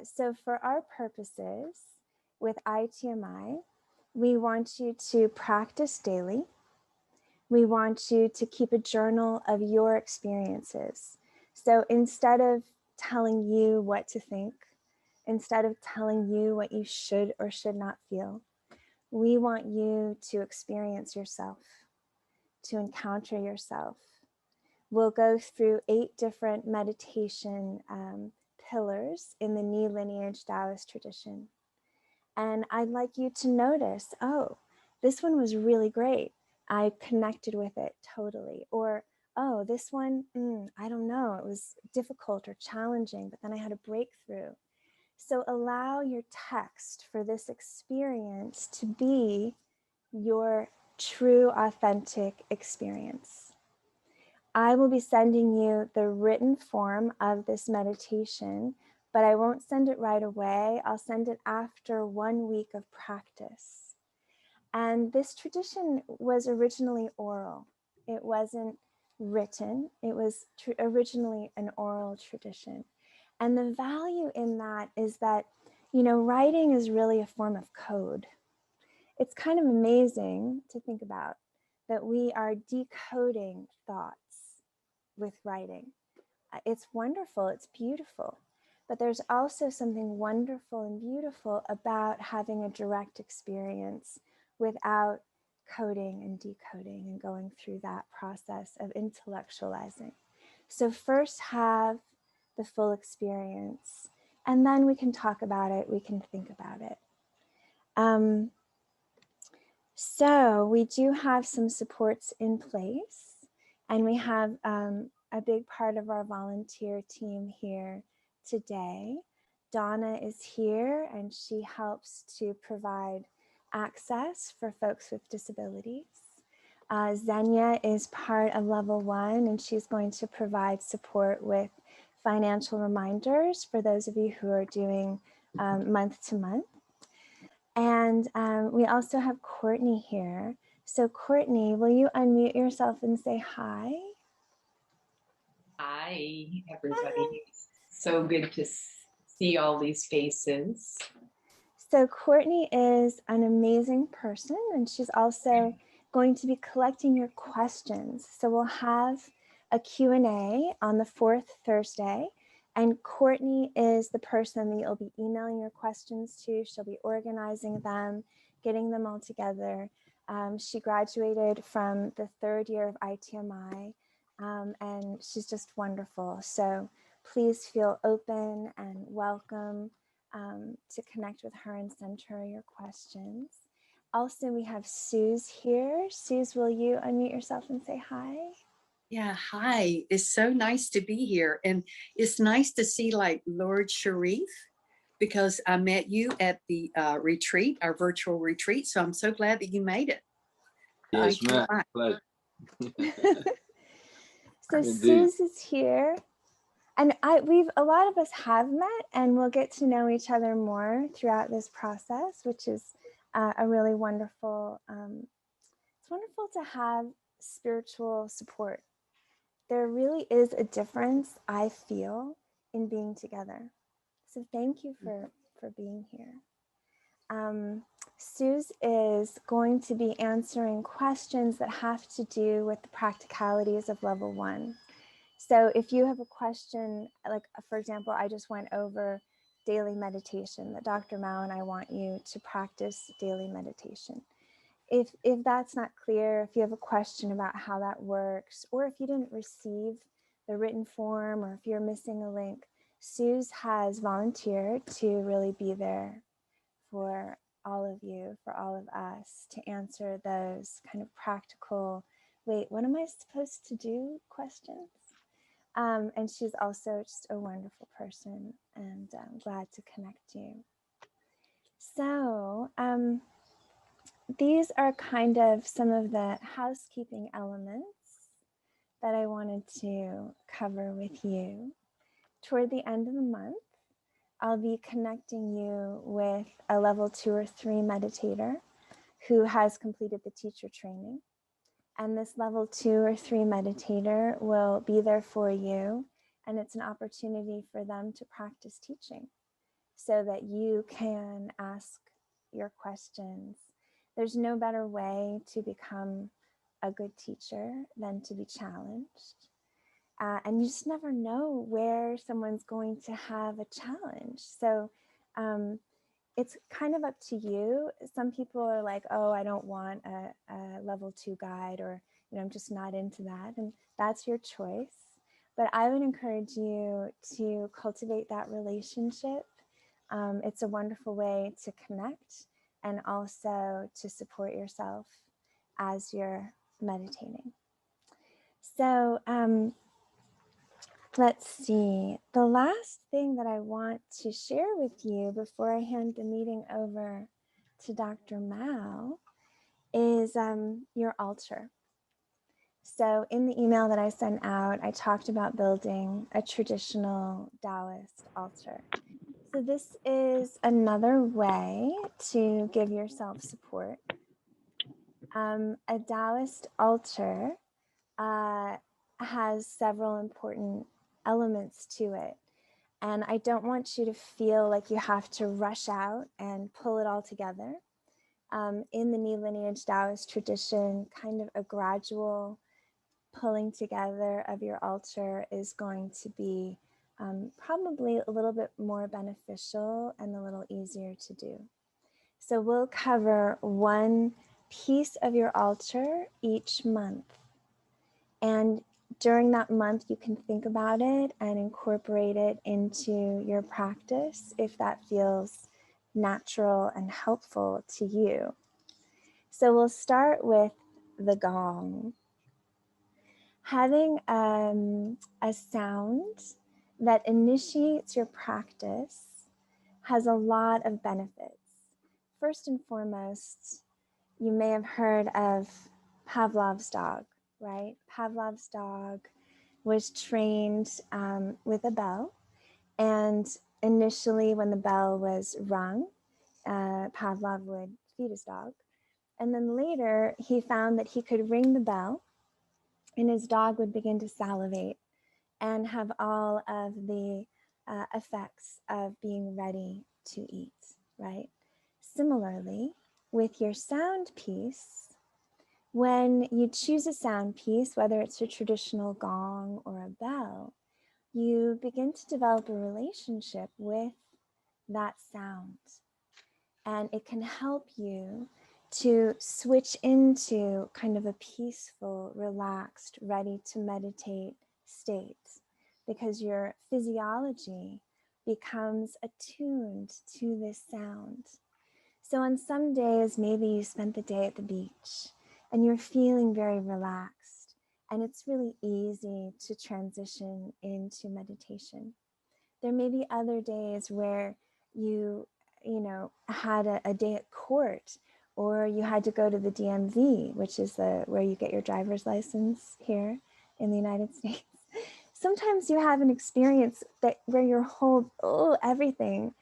So for our purposes with ITMI, we want you to practice daily. We want you to keep a journal of your experiences. So instead of telling you what to think, instead of telling you what you should or should not feel, we want you to experience yourself, to encounter yourself. We'll go through 8 different meditation pillars in the Ni lineage Taoist tradition. And I'd like you to notice, oh, this one was really great. I connected with it totally. Or, oh, this one, I don't know, it was difficult or challenging, but then I had a breakthrough. So allow your text for this experience to be your true, authentic experience. I will be sending you the written form of this meditation, but I won't send it right away. I'll send it after 1 week of practice. And this tradition was originally oral. It wasn't written. It was originally an oral tradition. And the value in that is that, writing is really a form of code. It's kind of amazing to think about that we are decoding thoughts with writing. It's wonderful, it's beautiful, but there's also something wonderful and beautiful about having a direct experience without coding and decoding and going through that process of intellectualizing. So first have the full experience, and then we can talk about it, we can think about it. So we do have some supports in place, and we have a big part of our volunteer team here today. Donna is here, and she helps to provide access for folks with disabilities. Xenia is part of level 1, and she's going to provide support with financial reminders for those of you who are doing month to month. And we also have Courtney here. So Courtney, will you unmute yourself and say hi? Hi, everybody. Hi. So good to see all these faces. So Courtney is an amazing person, and she's also going to be collecting your questions. So we'll have a Q&A on the 4th Thursday, and Courtney is the person that you'll be emailing your questions to. She'll be organizing them, getting them all together. She graduated from the 3rd year of ITMI, and she's just wonderful. So please feel open and welcome to connect with her and send her your questions. Also, we have Suze here. Suze, will you unmute yourself and say hi? Yeah, hi. It's so nice to be here. And it's nice to see like Lord Sharif, because I met you at the retreat, our virtual retreat. So I'm so glad that you made it. Yes, ma'am. So Suze is here. And a lot of us have met, and we'll get to know each other more throughout this process, which is a really wonderful, it's wonderful to have spiritual support. There really is a difference, I feel, in being together. So thank you for being here. Suze is going to be answering questions that have to do with the practicalities of level 1. So if you have a question, like for example, I just went over daily meditation, that Dr. Mao and I want you to practice daily meditation. If that's not clear, if you have a question about how that works, or if you didn't receive the written form, or if you're missing a link, Suze has volunteered to really be there for all of you, for all of us, to answer those kind of practical, wait, what am I supposed to do questions? And she's also just a wonderful person, and I'm glad to connect you. So these are kind of some of the housekeeping elements that I wanted to cover with you. Toward the end of the month, I'll be connecting you with a level 2 or 3 meditator who has completed the teacher training. And this level 2 or 3 meditator will be there for you, and it's an opportunity for them to practice teaching. so that you can ask your questions. There's no better way to become a good teacher than to be challenged. And you just never know where someone's going to have a challenge. So it's kind of up to you. Some people are like, oh, I don't want a level 2 guide, or, I'm just not into that. And that's your choice. But I would encourage you to cultivate that relationship. It's a wonderful way to connect and also to support yourself as you're meditating. So let's see. The last thing that I want to share with you before I hand the meeting over to Dr. Mao is your altar. So in the email that I sent out, I talked about building a traditional Taoist altar. So this is another way to give yourself support. A Taoist altar has several important elements to it. And I don't want you to feel like you have to rush out and pull it all together. In the Ni lineage Taoist tradition, kind of a gradual pulling together of your altar is going to be probably a little bit more beneficial and a little easier to do. So we'll cover one piece of your altar each month. And during that month, you can think about it and incorporate it into your practice if that feels natural and helpful to you. So we'll start with the gong. Having a sound that initiates your practice has a lot of benefits. First and foremost, you may have heard of Pavlov's dog, right? Pavlov's dog was trained with a bell. And initially, when the bell was rung, Pavlov would feed his dog. And then later, he found that he could ring the bell and his dog would begin to salivate and have all of the effects of being ready to eat, right? Similarly, with your sound piece, when you choose a sound piece, whether it's a traditional gong or a bell, you begin to develop a relationship with that sound. And it can help you to switch into kind of a peaceful, relaxed, ready to meditate state, because your physiology becomes attuned to this sound. So on some days, maybe you spent the day at the beach and you're feeling very relaxed, and it's really easy to transition into meditation. There may be other days where you had a day at court, or you had to go to the DMV, which is where you get your driver's license here in the United States. Sometimes you have an experience where your whole everything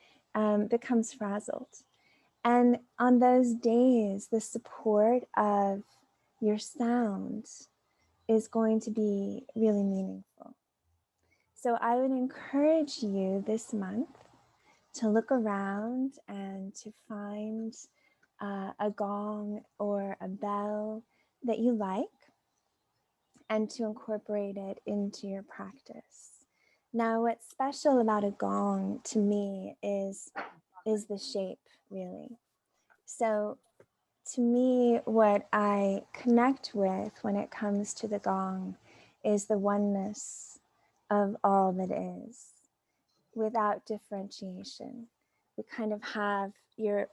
becomes frazzled. And on those days, the support of your sound is going to be really meaningful. So I would encourage you this month to look around and to find a gong or a bell that you like, and to incorporate it into your practice. Now, what's special about a gong to me is the shape, really. So to me, what I connect with when it comes to the gong is the oneness of all that is, without differentiation. We kind of have,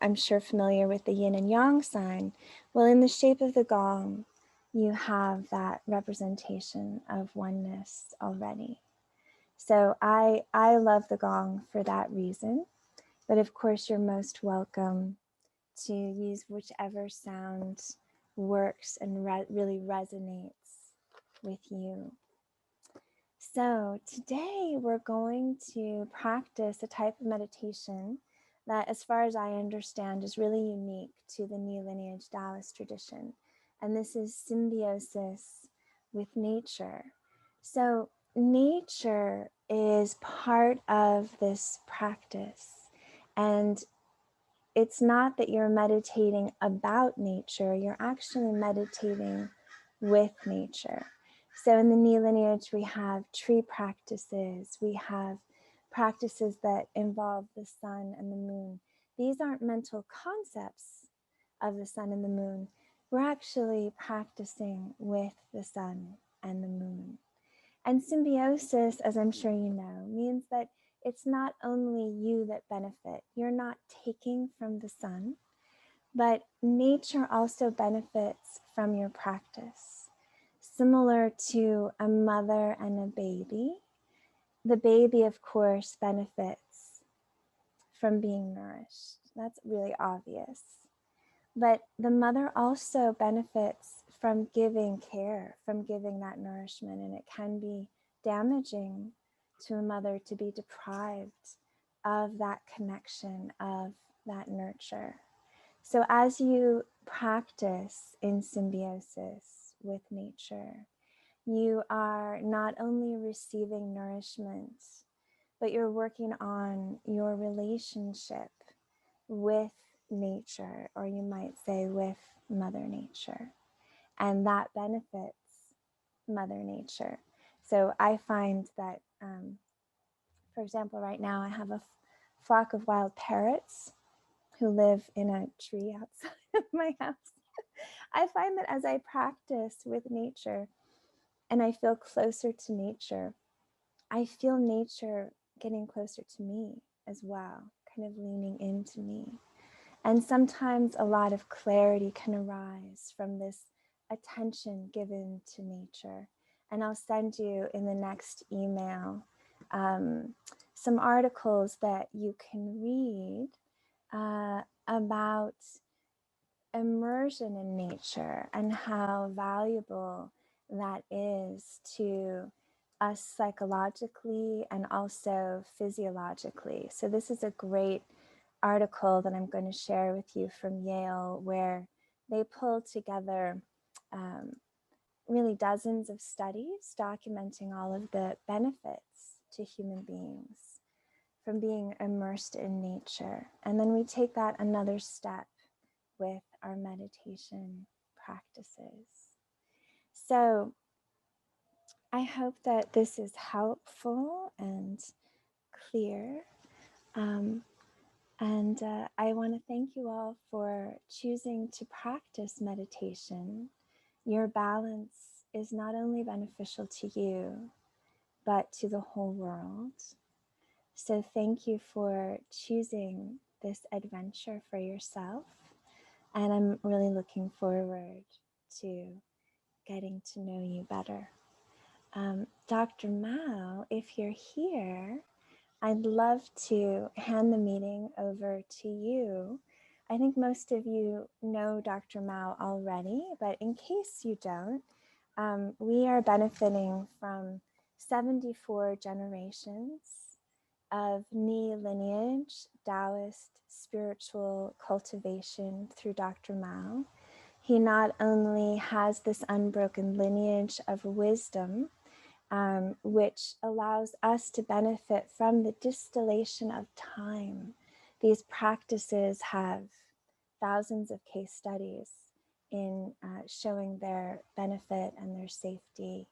I'm sure familiar with the yin and yang sign. Well, in the shape of the gong, you have that representation of oneness already. So I love the gong for that reason. But of course, you're most welcome to use whichever sound works and really resonates with you. So today we're going to practice a type of meditation that, as far as I understand, is really unique to the Ni lineage Taoist tradition. And this is symbiosis with nature. So nature is part of this practice. And it's not that you're meditating about nature, you're actually meditating with nature. So in the Ni lineage, we have tree practices, we have practices that involve the sun and the moon. These aren't mental concepts of the sun and the moon. We're actually practicing with the sun and the moon. And symbiosis, as I'm sure you know, means that it's not only you that benefit. You're not taking from the sun, but nature also benefits from your practice. Similar to a mother and a baby, the baby, of course, benefits from being nourished. That's really obvious. But the mother also benefits from giving care, from giving that nourishment, and it can be damaging to a mother to be deprived of that connection, of that nurture. So as you practice in symbiosis with nature, you are not only receiving nourishment, but you're working on your relationship with nature, or you might say with Mother Nature, and that benefits Mother Nature. So I find that, for example, right now I have a flock of wild parrots who live in a tree outside of my house. I find that as I practice with nature and I feel closer to nature, I feel nature getting closer to me as well, kind of leaning into me. And sometimes a lot of clarity can arise from this attention given to nature. And I'll send you in the next email some articles that you can read about immersion in nature and how valuable that is to us psychologically and also physiologically. So this is a great article that I'm going to share with you from Yale, where they pulled together really dozens of studies documenting all of the benefits to human beings from being immersed in nature. And then we take that another step with our meditation practices. So I hope that this is helpful and clear. And I want to thank you all for choosing to practice meditation. Your balance is not only beneficial to you, but to the whole world. So thank you for choosing this adventure for yourself. And I'm really looking forward to getting to know you better. Dr. Mao, if you're here, I'd love to hand the meeting over to you. I think most of you know Dr. Mao already, but in case you don't, we are benefiting from 74 generations of Ni lineage, Taoist spiritual cultivation through Dr. Mao. He not only has this unbroken lineage of wisdom, which allows us to benefit from the distillation of time. These practices have thousands of case studies in showing their benefit and their safety.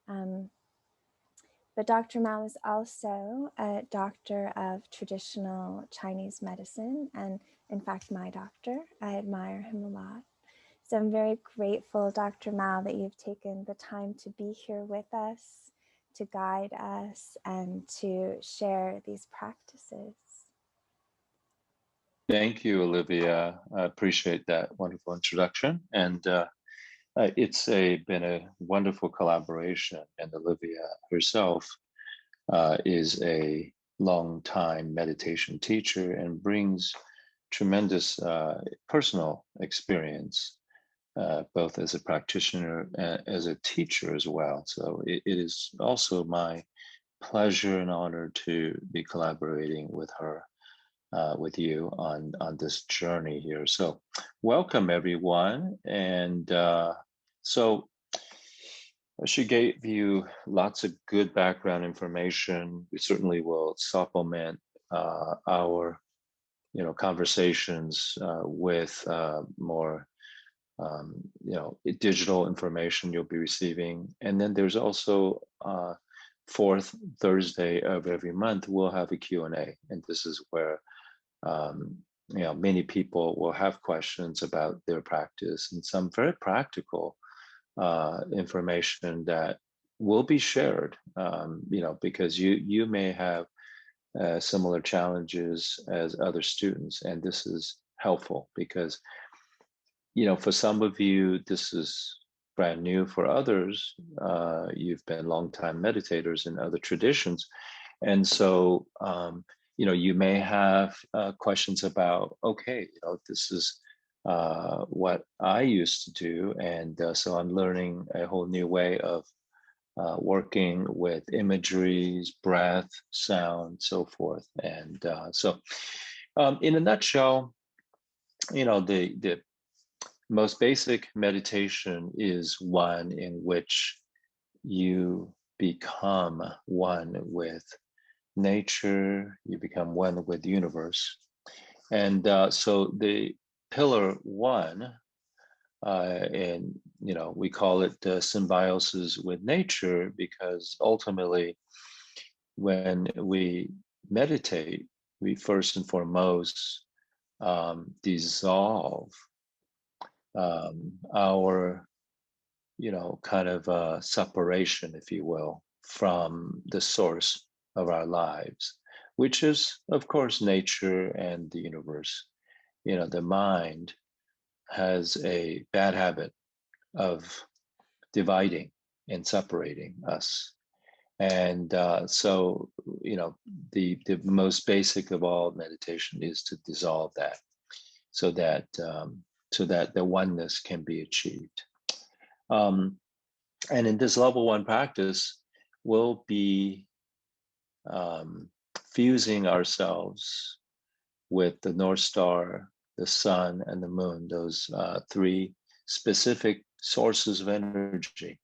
But Dr. Mao is also a doctor of traditional Chinese medicine, and in fact, my doctor. I admire him a lot. So I'm very grateful, Dr. Mao, that you've taken the time to be here with us, to guide us, and to share these practices. Thank you, Olivia. I appreciate that wonderful introduction. And it's been a wonderful collaboration. And Olivia herself is a long-time meditation teacher and brings tremendous personal experience, both as a practitioner and as a teacher as well. So it is also my pleasure and honor to be collaborating with her, with you on this journey here. So welcome everyone. And so she gave you lots of good background information. We certainly will supplement our conversations with more digital information you'll be receiving. And then there's also fourth Thursday of every month, we'll have a Q&A. And this is where many people will have questions about their practice and some very practical information that will be shared, because you may have similar challenges as other students, and this is helpful because for some of you this is brand new. For others, you've been longtime meditators in other traditions, and so you may have questions about, okay, this is what I used to do, and so I'm learning a whole new way of working with imageries, breath, sound, so forth. And so in a nutshell, the most basic meditation is one in which you become one with nature, you become one with the universe. And so the pillar one, and we call it symbiosis with nature, because ultimately when we meditate, we first and foremost dissolve our kind of separation, if you will, from the source of our lives, which is of course nature and the universe. The mind has a bad habit of dividing and separating us. And so, the most basic of all meditation is to dissolve that, so that the oneness can be achieved. And in this level one practice, we'll be fusing ourselves with the North Star, the sun, and the moon, those three specific sources of energy.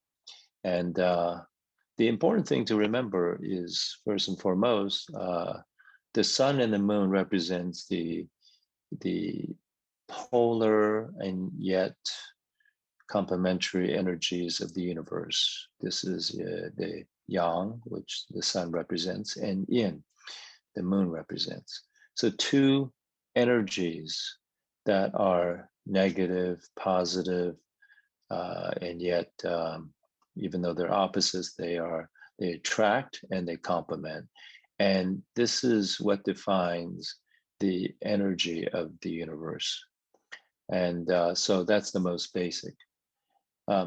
And the important thing to remember is, first and foremost, the sun and the moon represents the polar and yet complementary energies of the universe. This is the yang, which the sun represents, and yin, the moon represents. So two energies that are negative, positive, and yet even though they're opposites, they attract and they complement. And this is what defines the energy of the universe. And so that's the most basic.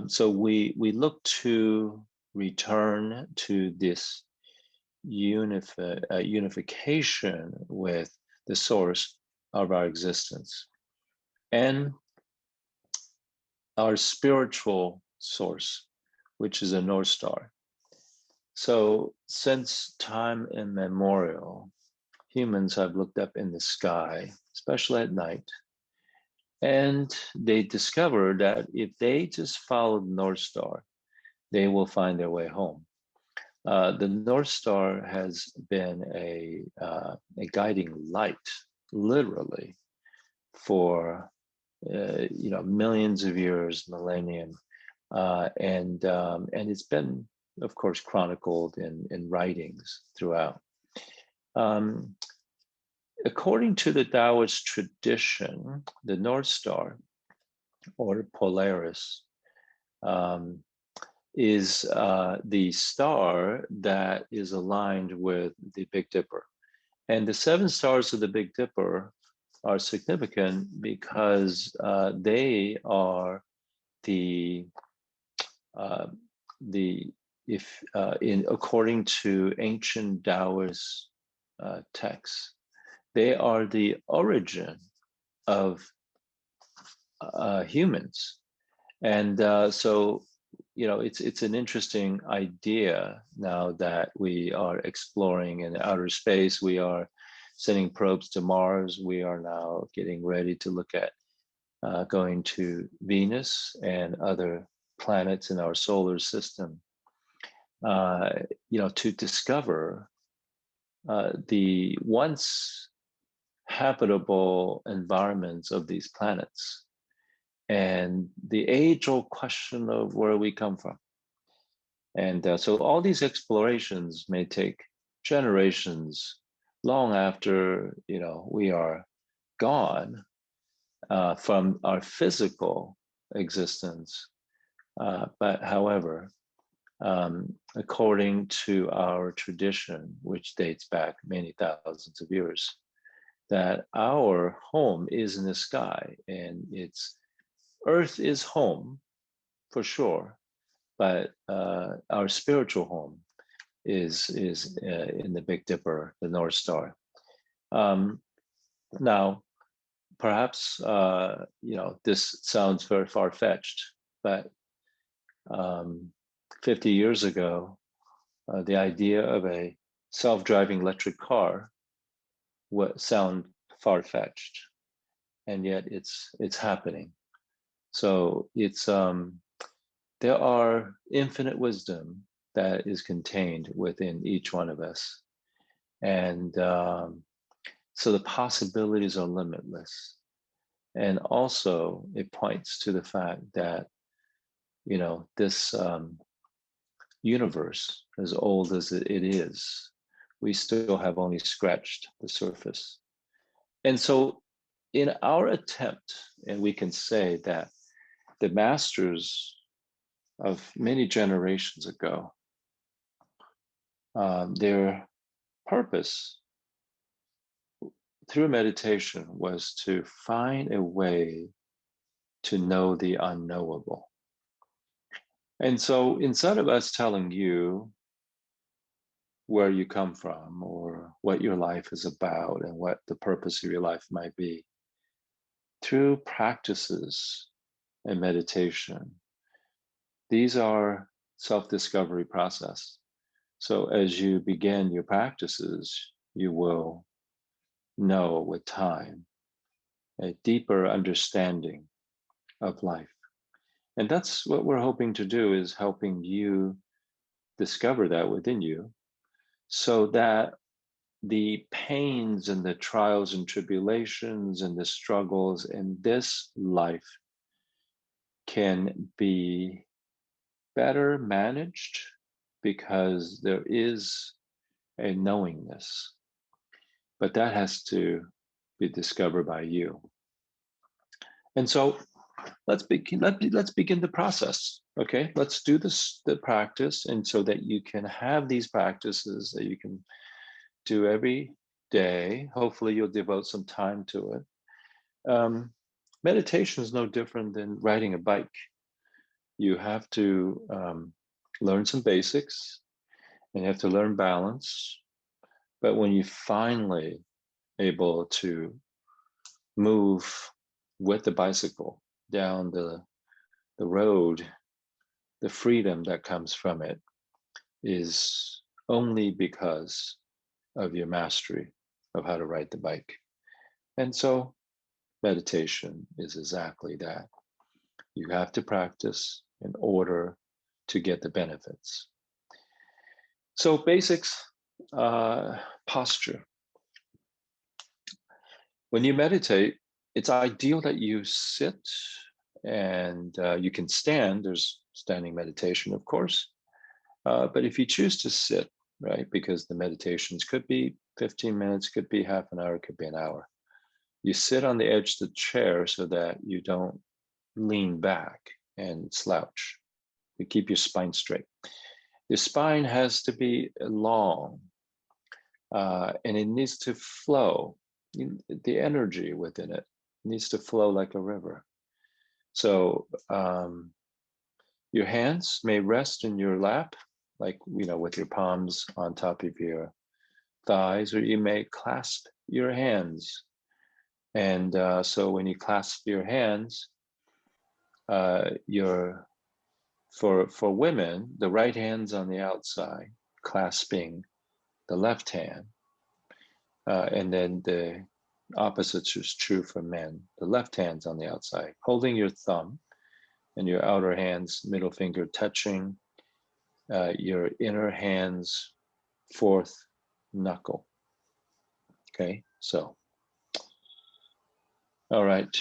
So we look to return to this unification with the source of our existence and our spiritual source, which is a North Star. So since time immemorial, humans have looked up in the sky, especially at night, and they discovered that if they just follow the North Star, they will find their way home. The North Star has been a guiding light, literally, for millions of years, millennium, and it's been, of course, chronicled in writings throughout. According to the Taoist tradition, the North Star, or Polaris, is the star that is aligned with the Big Dipper. And the 7 stars of the Big Dipper are significant because they are according to ancient Taoist texts, they are the origin of humans. And so it's an interesting idea now that we are exploring in outer space. We are sending probes to Mars. We are now getting ready to look at going to Venus and other planets in our solar system, to discover the once habitable environments of these planets, and the age-old question of where we come from. And so all these explorations may take generations, long after we are gone from our physical existence. But however, according to our tradition, which dates back many thousands of years, that our home is in the sky, and Earth is home for sure, but our spiritual home is in the Big Dipper, the North Star. Now, perhaps this sounds very far-fetched, but 50 years ago, the idea of a self-driving electric car would sound far-fetched, and yet it's happening. So there are infinite wisdom that is contained within each one of us, and so the possibilities are limitless. And also, it points to the fact that this universe, as old as it is, we still have only scratched the surface. And so in our attempt, and we can say that the masters of many generations ago, their purpose through meditation was to find a way to know the unknowable. And so instead of us telling you where you come from or what your life is about and what the purpose of your life might be, through practices and meditation, these are self-discovery process. So as you begin your practices, you will know with time a deeper understanding of life. And that's what we're hoping to do, is helping you discover that within you, so that the pains and the trials and tribulations and the struggles in this life can be better managed, because there is a knowingness, but that has to be discovered by you. And so let's begin the process. Okay, let's do the practice, and so that you can have these practices that you can do every day. Hopefully you'll devote some time to it. Meditation is no different than riding a bike. You have to learn some basics, and you have to learn balance. But when you finally able to move with the bicycle down the road, the freedom that comes from it is only because of your mastery of how to ride the bike. And so meditation is exactly that. You have to practice in order to get the benefits. So basics, posture. When you meditate, it's ideal that you sit, and you can stand. There's standing meditation, of course. But if you choose to sit, right, because the meditations could be 15 minutes, could be half an hour, could be an hour. You sit on the edge of the chair so that you don't lean back and slouch. You keep your spine straight. Your spine has to be long, and it needs to flow. The energy within it needs to flow like a river. So your hands may rest in your lap, like, with your palms on top of your thighs, or you may clasp your hands. And so when you clasp your hands, for women, the right hand's on the outside, clasping the left hand. And then the opposite is true for men. The left hand's on the outside, holding your thumb, and your outer hand's middle finger touching your inner hand's fourth knuckle. Okay, so All right.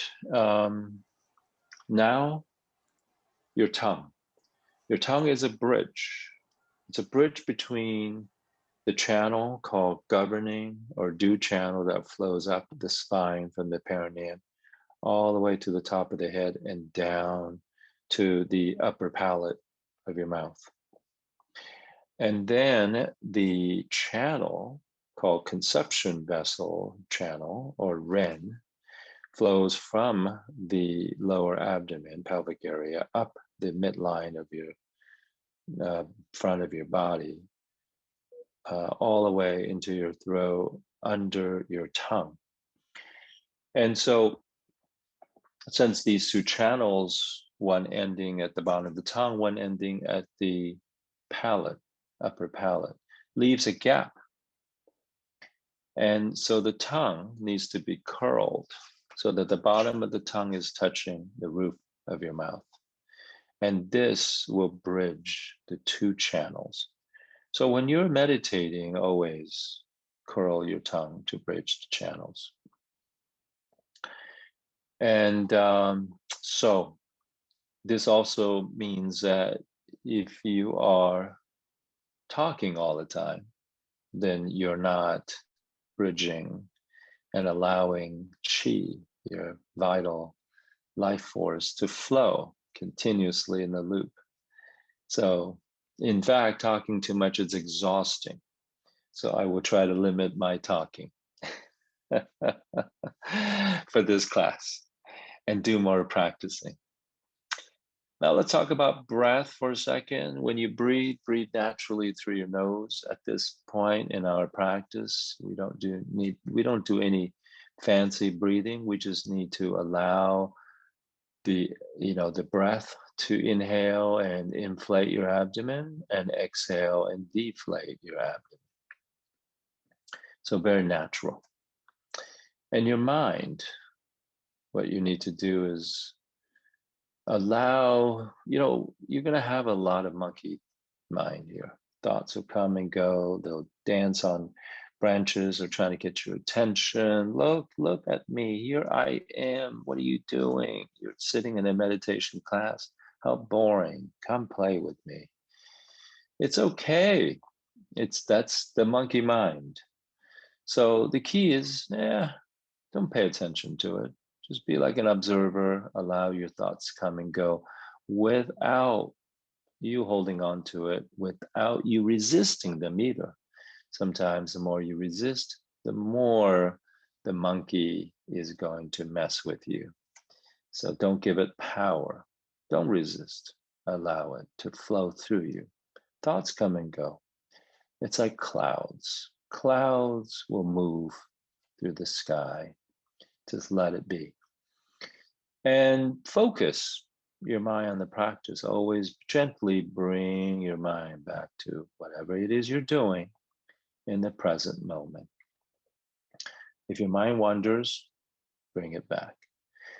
Now, your tongue. Your tongue is a bridge. It's a bridge between the channel called governing or du channel that flows up the spine from the perineum all the way to the top of the head and down to the upper palate of your mouth. And then the channel called conception vessel channel or Ren flows from the lower abdomen, pelvic area, up the midline of your front of your body, all the way into your throat, under your tongue. And so, since these two channels, one ending at the bottom of the tongue, one ending at the palate, upper palate, leaves a gap. And so the tongue needs to be curled so that the bottom of the tongue is touching the roof of your mouth. And this will bridge the two channels. So when you're meditating, always curl your tongue to bridge the channels. And so this also means that if you are talking all the time, then you're not bridging and allowing qi, your vital life force, to flow continuously in the loop. So in fact, talking too much is exhausting. So I will try to limit my talking for this class and do more practicing. Now let's talk about breath for a second. When you breathe, breathe naturally through your nose. At this point in our practice, we don't do any fancy breathing. We just need to allow the breath to inhale and inflate your abdomen and exhale and deflate your abdomen. So very natural. And your mind, what you need to do is allow, you're going to have a lot of monkey mind here. Thoughts will come and go. They'll dance on branches or trying to get your attention. Look at me. Here I am. What are you doing? You're sitting in a meditation class. How boring. Come play with me. It's okay. That's the monkey mind. So the key is, don't pay attention to it. Just be like an observer, allow your thoughts come and go without you holding on to it, without you resisting them either. Sometimes the more you resist, the more the monkey is going to mess with you. So don't give it power. Don't resist. Allow it to flow through you. Thoughts come and go. It's like clouds. Clouds will move through the sky. Just let it be. And focus your mind on the practice. Always gently bring your mind back to whatever it is you're doing in the present moment. If your mind wanders, bring it back.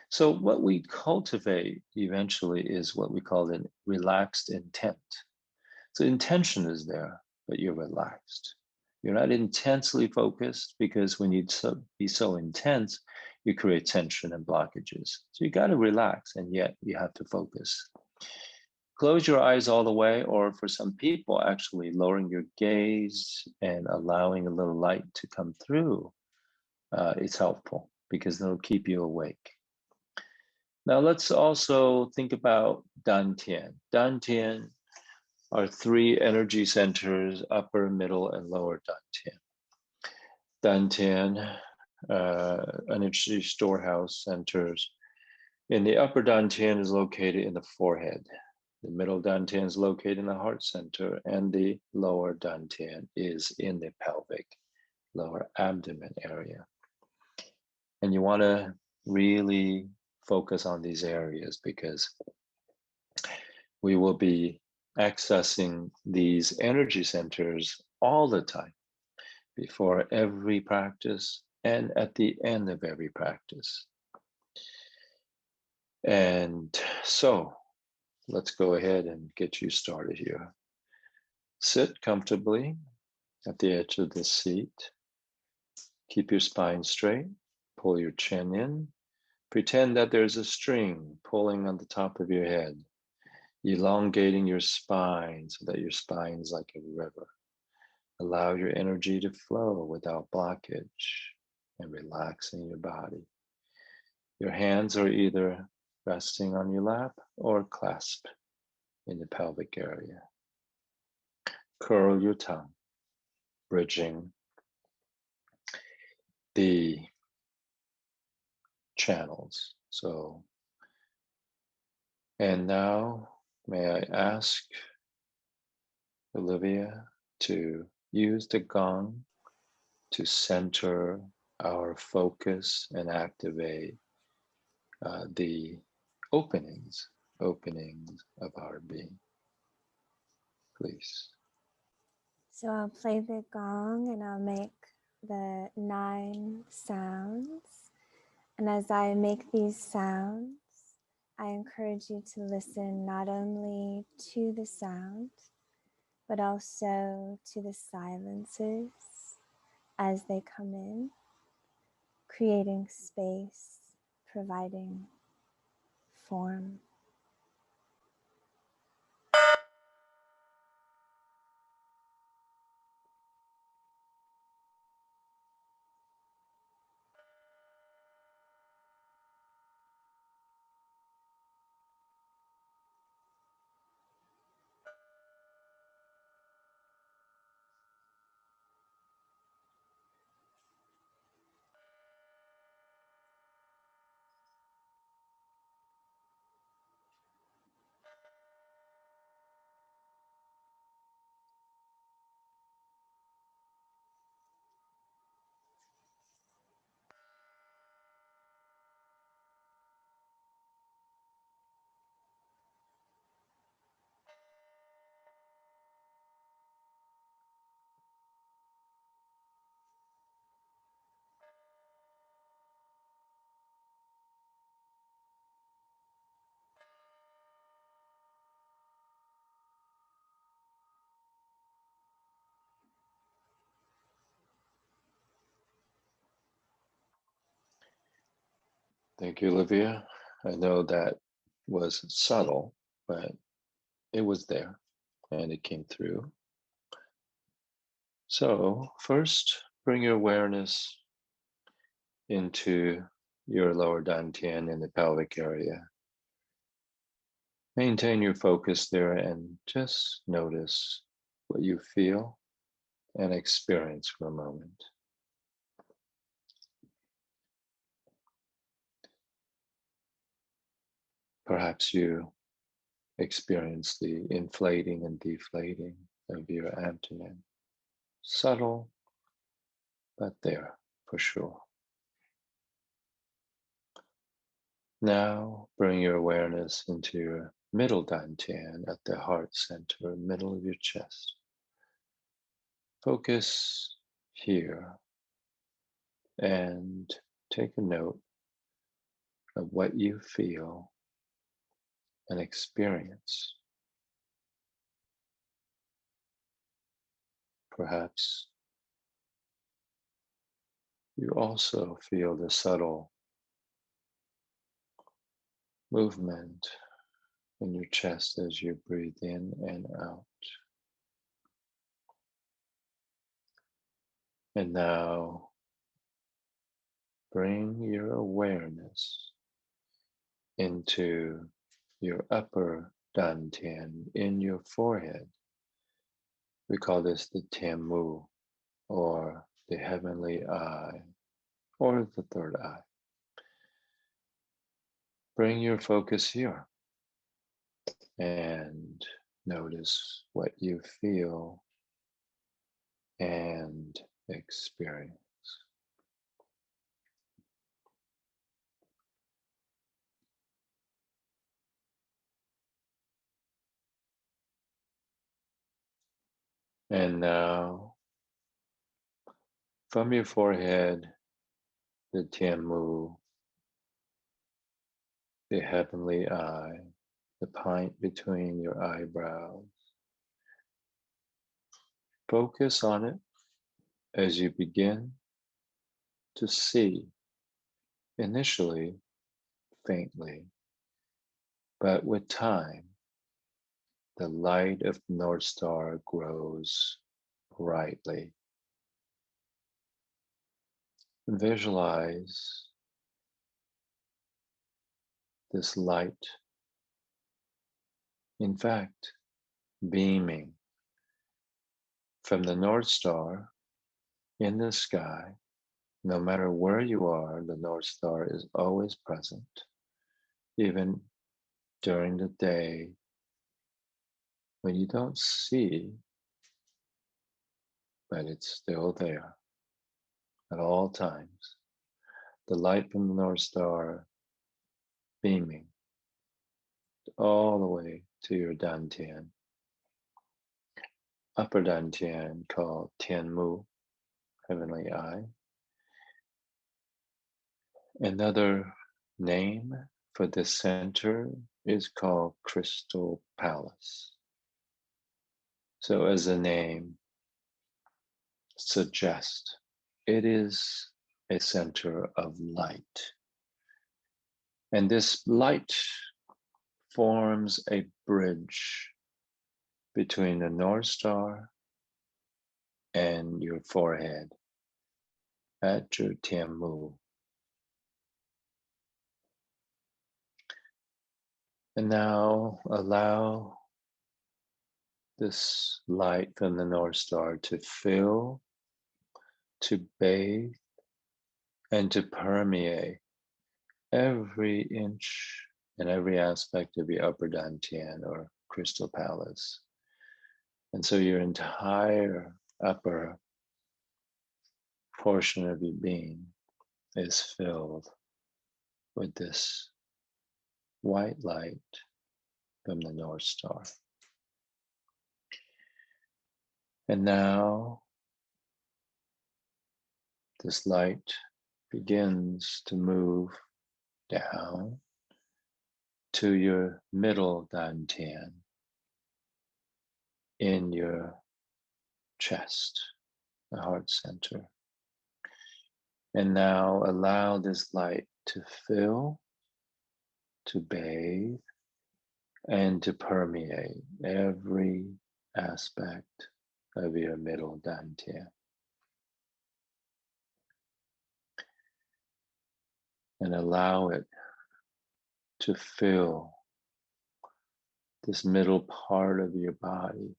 So what we cultivate eventually is what we call an relaxed intent. So intention is there, but you're relaxed. You're not intensely focused, because when you be so intense, you create tension and blockages. So you got to relax, and yet you have to focus. Close your eyes all the way, or for some people, actually lowering your gaze and allowing a little light to come through is helpful, because it'll keep you awake. Now let's also think about Dantian. Dantian are three energy centers: upper, middle, and lower Dantian. Dantian, energy storehouse centers. In the upper Dantian is located in the forehead. The middle Dantian is located in the heart center, and the lower Dantian is in the pelvic, lower abdomen area. And you want to really focus on these areas, because we will be accessing these energy centers all the time, before every practice and at the end of every practice. And so let's go ahead and get you started here. Sit comfortably at the edge of the seat. Keep your spine straight. Pull your chin in. Pretend that there's a string pulling on the top of your head, elongating your spine so that your spine is like a river. Allow your energy to flow without blockage and relaxing your body. Your hands are either resting on your lap or clasped in the pelvic area. Curl your tongue, bridging the channels. And now may I ask Olivia to use the gong to center our focus and activate the openings of our being, please. So I'll play the gong and I'll make the 9 sounds. And as I make these sounds, I encourage you to listen not only to the sound, but also to the silences as they come in, creating space, providing form. Thank you, Olivia. I know that was subtle, but it was there and it came through. So first, bring your awareness into your lower dantian in the pelvic area. Maintain your focus there and just notice what you feel and experience for a moment. Perhaps you experience the inflating and deflating of your abdomen. Subtle, but there for sure. Now bring your awareness into your middle dantian at the heart center, middle of your chest. Focus here and take a note of what you feel and experience. Perhaps you also feel the subtle movement in your chest as you breathe in and out. And now bring your awareness into your upper dantian in your forehead. We call this the Tianmu, or the heavenly eye, or the third eye. Bring your focus here and notice what you feel and experience. And now, from your forehead, the Tianmu, the heavenly eye, the point between your eyebrows. Focus on it as you begin to see, initially, faintly, but with time, the light of the North Star grows brightly. Visualize this light, in fact, beaming from the North Star in the sky. No matter where you are, the North Star is always present, even during the day when you don't see, but it's still there at all times. The light from the North Star beaming all the way to your dantian, upper dantian called Tianmu, heavenly eye. Another name for this center is called Crystal Palace. So as the name suggests, it is a center of light. And this light forms a bridge between the North Star and your forehead at your Tianmu. And now allow this light from the North Star to fill, to bathe, and to permeate every inch and every aspect of your upper dantian or crystal palace. And so your entire upper portion of your being is filled with this white light from the North Star. And now this light begins to move down to your middle dantian in your chest, the heart center. And now allow this light to fill, to bathe, and to permeate every aspect of your middle dantian. And allow it to fill this middle part of your body.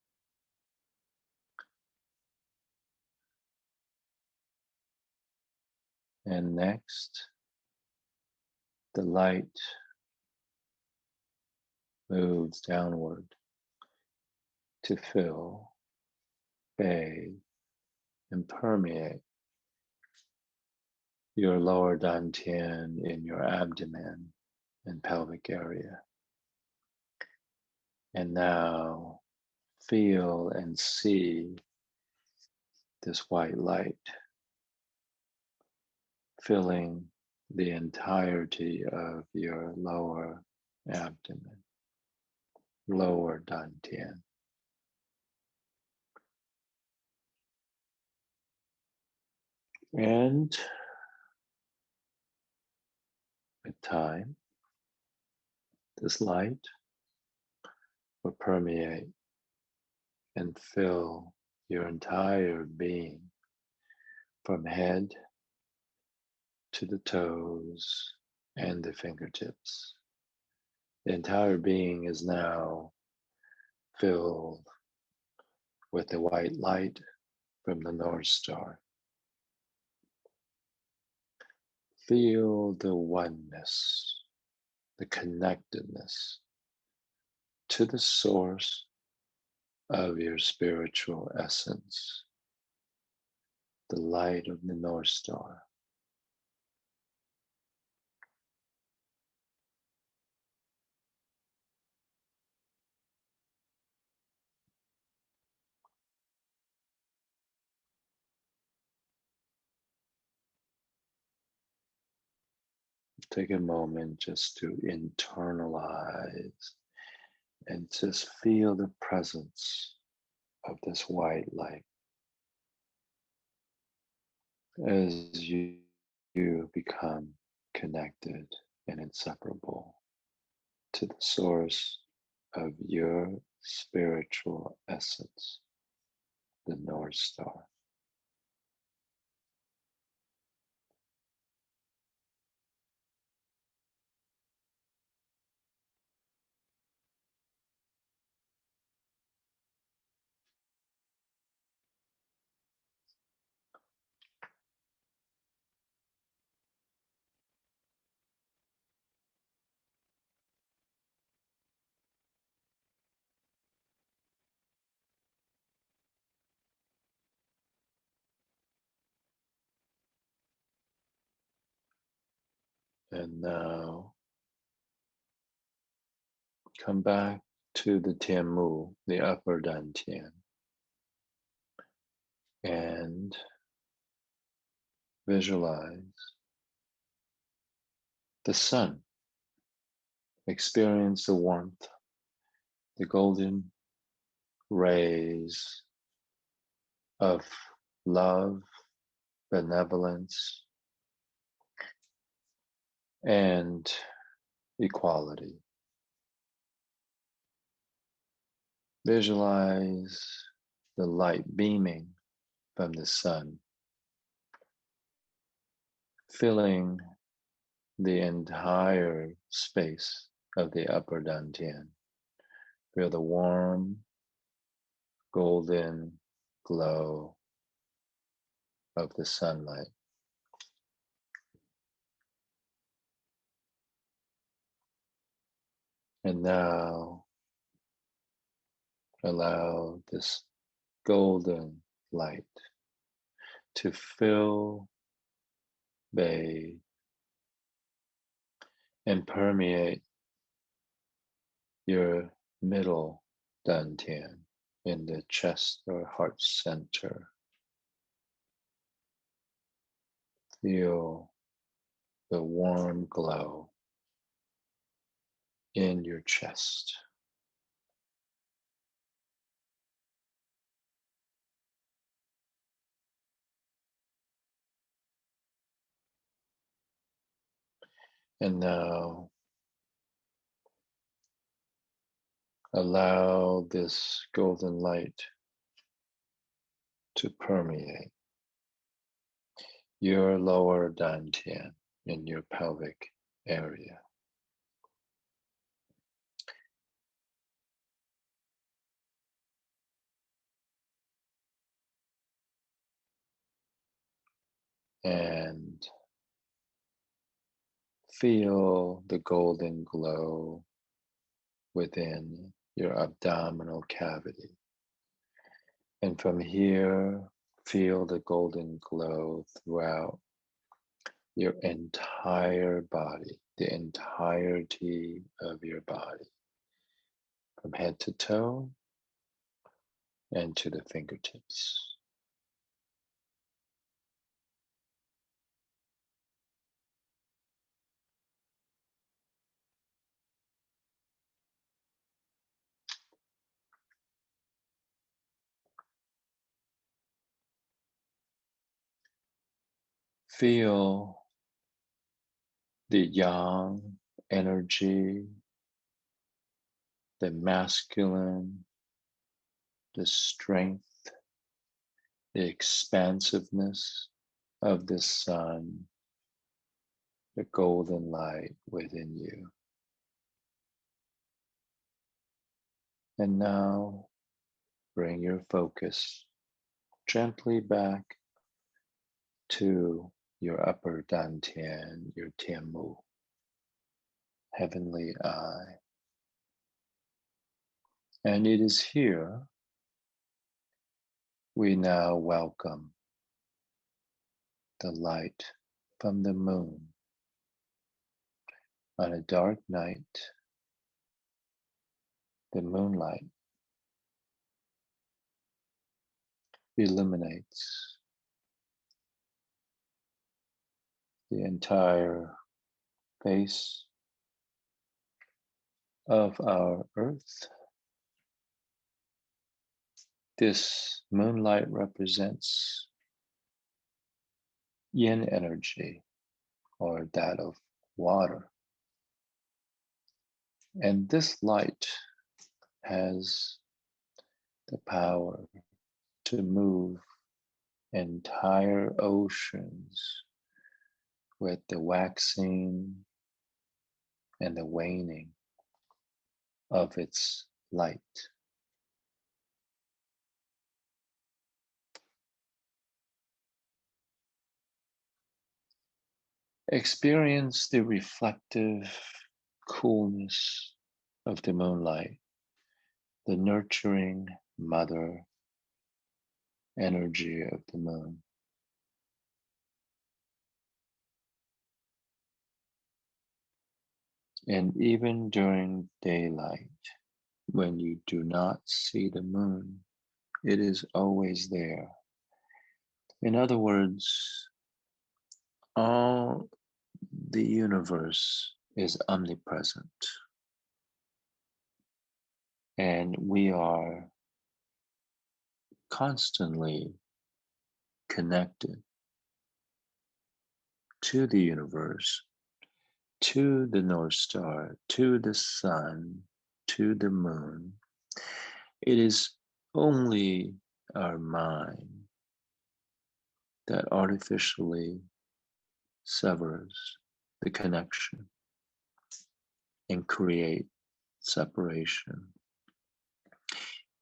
And next, the light moves downward to fill, bathe, and permeate your lower dantian in your abdomen and pelvic area. And now feel and see this white light filling the entirety of your lower abdomen, lower dantian. And with time, this light will permeate and fill your entire being from head to the toes and the fingertips. The entire being is now filled with the white light from the North Star. Feel the oneness, the connectedness to the source of your spiritual essence, the light of the North Star. Take a moment just to internalize and just feel the presence of this white light as you become connected and inseparable to the source of your spiritual essence, the North Star. And now come back to the Tianmu, the upper Dantian, and visualize the sun. Experience the warmth, the golden rays of love, benevolence, and equality. Visualize the light beaming from the sun, filling the entire space of the upper dantian. Feel the warm, golden glow of the sunlight. And now allow this golden light to fill, bathe, and permeate your middle dantian in the chest or heart center. Feel the warm glow in your chest. And now allow this golden light to permeate your lower dantian in your pelvic area. And feel the golden glow within your abdominal cavity. And from here, feel the golden glow throughout your entire body, the entirety of your body, from head to toe and to the fingertips. Feel the yang energy, the masculine, the strength, the expansiveness of the sun, the golden light within you. And now bring your focus gently back to your upper dantian, your tianmu, heavenly eye. And it is here we now welcome the light from the moon. On a dark night, the moonlight illuminates the entire face of our earth. This moonlight represents yin energy, or that of water. And this light has the power to move entire oceans with the waxing and the waning of its light. Experience the reflective coolness of the moonlight, the nurturing mother energy of the moon. And even during daylight, when you do not see the moon, it is always there. In other words, all the universe is omnipresent, and we are constantly connected to the universe, to the North Star, to the sun, to the moon. It is only our mind that artificially severs the connection and create separation.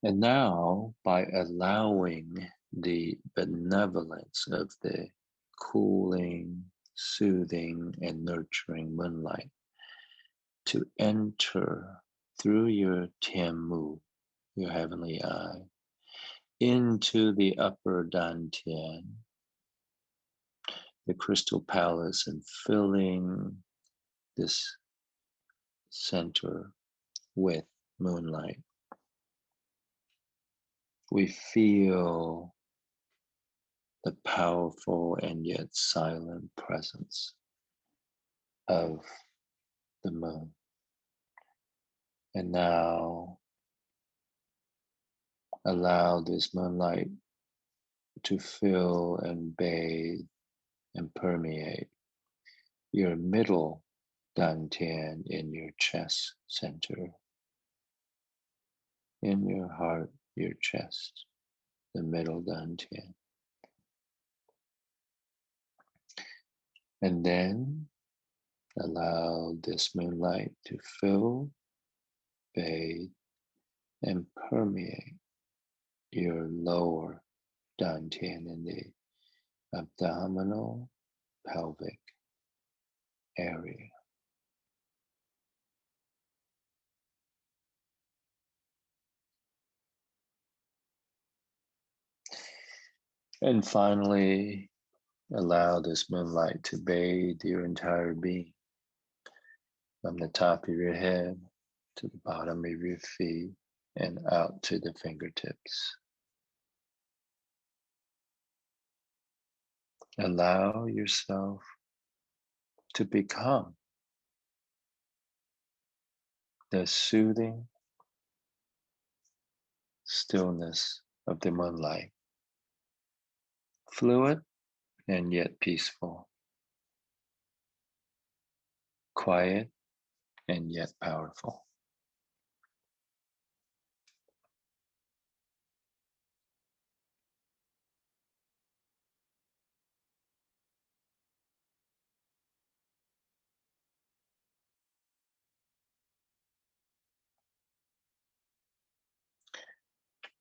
And now, by allowing the benevolence of the cooling, soothing, and nurturing moonlight to enter through your Tianmu, your heavenly eye, into the upper Dantian, the crystal palace, and filling this center with moonlight. We feel the powerful and yet silent presence of the moon. And now allow this moonlight to fill and bathe and permeate your middle dantian in your chest center, in your heart, your chest, the middle dantian. And then allow this moonlight to fill, bathe, and permeate your lower dantian in the abdominal pelvic area. And finally, allow this moonlight to bathe your entire being, from the top of your head to the bottom of your feet and out to the fingertips. Allow yourself to become the soothing stillness of the moonlight, fluid and yet peaceful, quiet and yet powerful.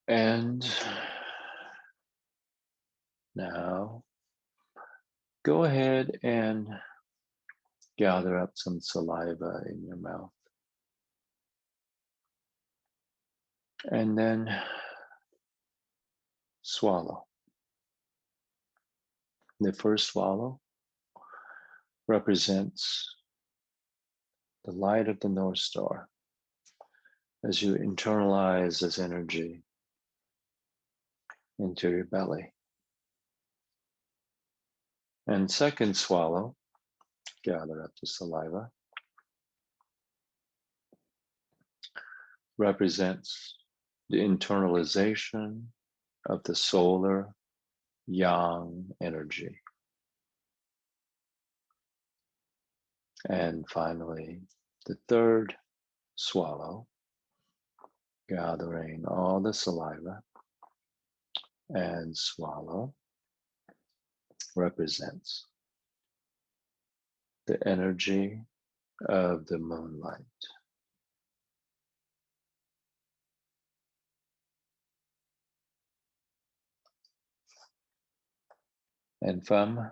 And now go ahead and gather up some saliva in your mouth. And then swallow. The first swallow represents the light of the North Star as you internalize this energy into your belly. And second swallow, gather up the saliva, represents the internalization of the solar yang energy. And finally, the third swallow, gathering all the saliva, and swallow represents the energy of the moonlight. And from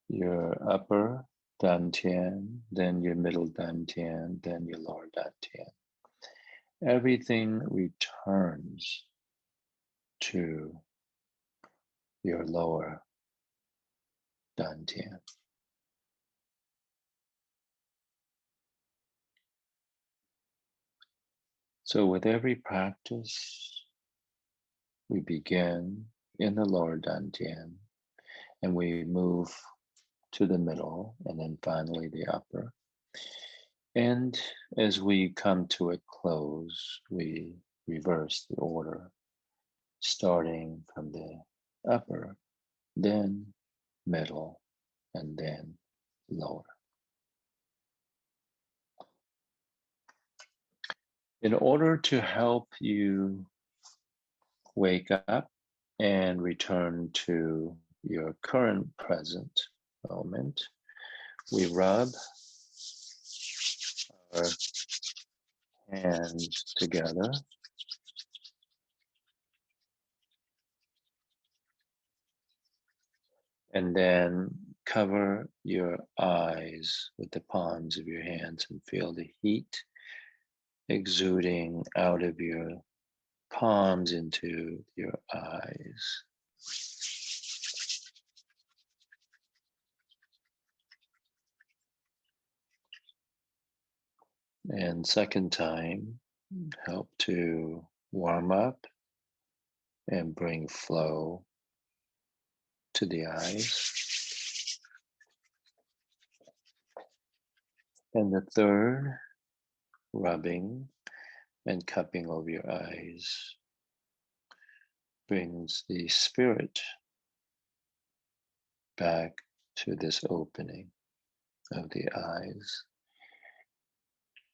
your upper dantian, then your middle dantian, then your lower dantian, everything returns to your lower dantian. So with every practice, we begin in the lower dantian and we move to the middle and then finally the upper. And as we come to a close, we reverse the order, starting from the upper, then middle, and then lower. In order to help you wake up and return to your current present moment, we rub our hands together and then cover your eyes with the palms of your hands and feel the heat exuding out of your palms into your eyes. And second time, help to warm up and bring flow to the eyes. And the third, rubbing and cupping over your eyes brings the spirit back to this opening of the eyes.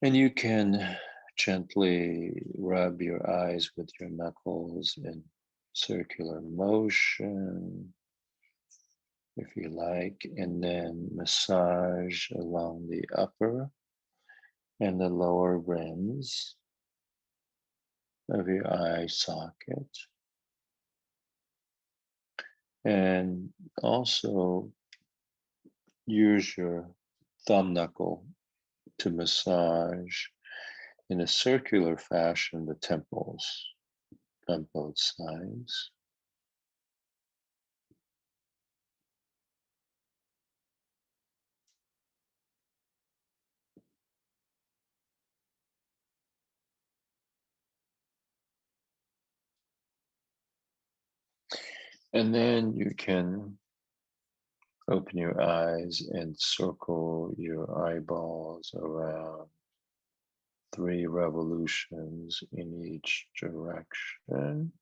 And you can gently rub your eyes with your knuckles in circular motion, if you like, and then massage along the upper and the lower rims of your eye socket. And also use your thumb knuckle to massage in a circular fashion the temples on both sides. And then you can open your eyes and circle your eyeballs around 3 revolutions in each direction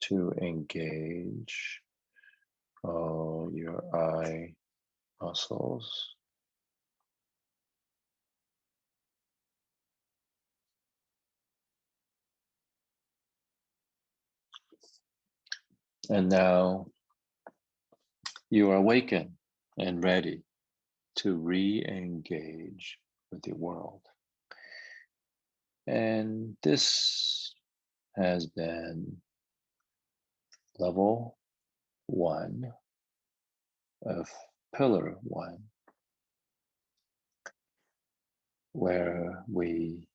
to engage all your eye muscles. And now you are awakened and ready to re-engage with the world. And this has been level 1 of pillar 1, where we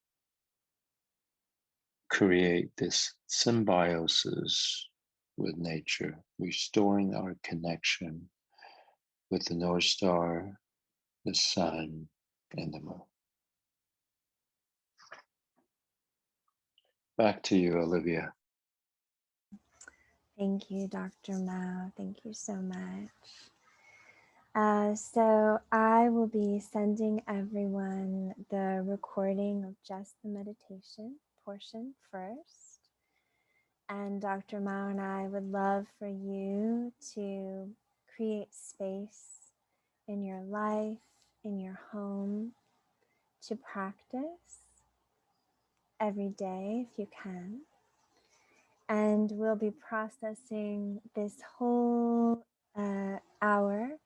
create this symbiosis with nature, restoring our connection with the North Star, the sun, and the moon. Back to you, Olivia. Thank you, Dr. Mao. Thank you so much. So I will be sending everyone the recording of just the meditation portion first. And Dr. Mao and I would love for you to create space in your life in your home to practice every day if you can. And we'll be processing this whole hour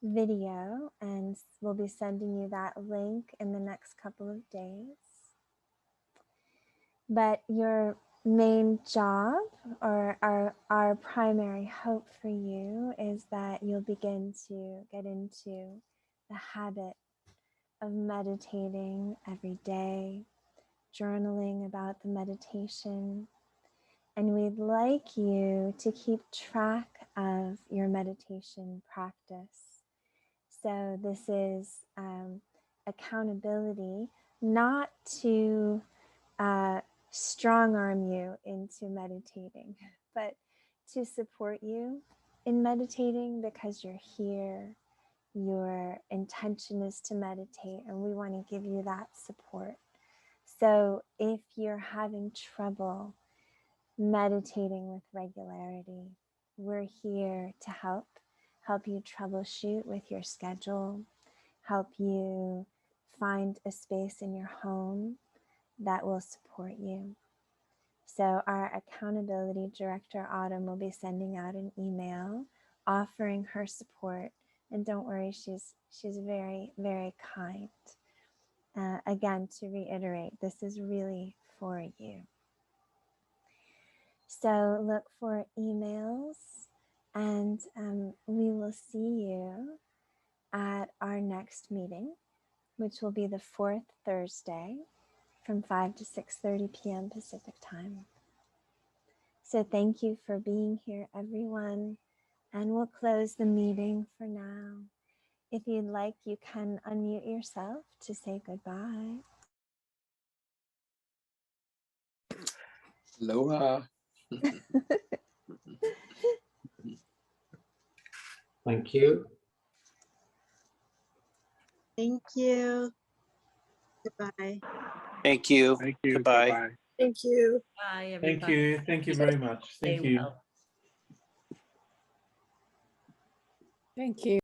video, and we'll be sending you that link in the next couple of days. But your main job, or our primary hope for you, is that you'll begin to get into the habit of meditating every day, journaling about the meditation. And we'd like you to keep track of your meditation practice. So this is accountability, not to strong arm you into meditating, but to support you in meditating, because you're here, your intention is to meditate, and we want to give you that support. So if you're having trouble meditating with regularity, we're here to help you troubleshoot with your schedule, help you find a space in your home that will support you. So our accountability director, Autumn, will be sending out an email offering her support. And don't worry, she's very, very kind. Again, to reiterate, this is really for you. So look for emails, and we will see you at our next meeting, which will be the 4th Thursday from 5 to 6:30 p.m. Pacific time. So thank you for being here, everyone, and we'll close the meeting for now. If you'd like, you can unmute yourself to say goodbye. Aloha. Thank you. Thank you. Goodbye. Thank you. Thank you. Goodbye. Bye-bye. Thank you. Bye, Thank everybody. you. Thank you very much. Thank Stay you. well. Thank you.